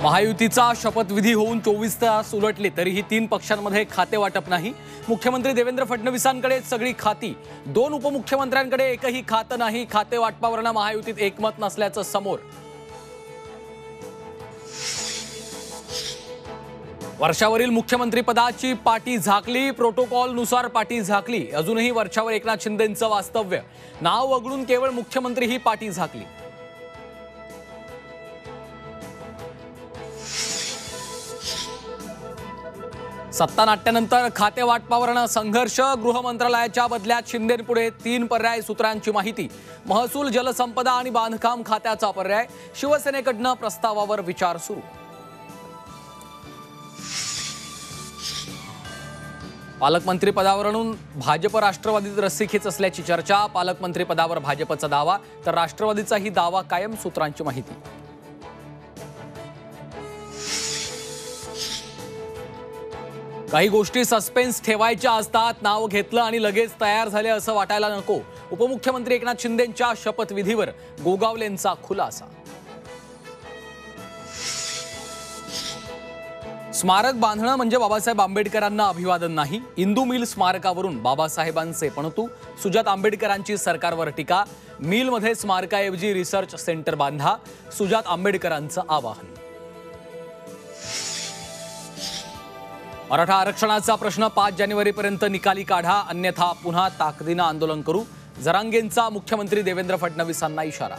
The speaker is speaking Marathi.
महायुतीचा शपथविधी होऊन 24 तास उलटले तरीही 3 पक्षांमध्ये खाते वाटप नाही। मुख्यमंत्री देवेंद्र फडणवीसांकडे सगळी खाती, 2 उपमुख्यमंत्र्यांकडे एकही खातं नाही। खाते वाटपावरनं महायुतीत एकमत नसल्याचं समोर। वर्षावरील मुख्यमंत्री पदाची पाटी झाकली, प्रोटोकॉलनुसार पाटी झाकली। अजूनही वर्षावर एकनाथ शिंदेंचं वास्तव्य, नाव वगळून केवळ मुख्यमंत्री ही पाटी झाकली। सत्ता नाट्यानंतर खाते वाटपावरनं संघर्ष, गृह मंत्रालयाच्या बदल्यात शिंदेंपुढे 3 पर्याय सूत्रांची माहिती। महसूल, जलसंपदा आणि बांधकाम खात्याचा पर्याय, शिवसेनेकडनं प्रस्तावावर विचार सुरू। पालकमंत्री पदावरून भाजप राष्ट्रवादीत रस्सीखेच असल्याची चर्चा। पालकमंत्री पदावर भाजपचा दावा तर राष्ट्रवादीचाही दावा कायम, सूत्रांची माहिती। काही गोष्टी सस्पेन्स ठेवायच्या असतात, नाव घेतलं आणि लगेच तयार झाले असं वाटायला नको। उपमुख्यमंत्री एकनाथ शिंदेंच्या शपथविधीवर गोगावलेंचा खुलासा। स्मारक बांधणं म्हणजे बाबासाहेब आंबेडकरांना अभिवादन नाही। इंदू मिल स्मारकावरून बाबासाहेबांचे पणतू, सुजात आंबेडकरांची सरकारवर टीका। मिलमध्ये स्मारकाऐवजी रिसर्च सेंटर बांधा, सुजात आंबेडकरांचं आवाहन। मराठा आरक्षणाचा प्रश्न 5 जानेवारीपर्यंत निकाली काढा, अन्यथा पुन्हा ताकदीनं आंदोलन करू। जरांगेंचा मुख्यमंत्री देवेंद्र फडणवीसांना इशारा।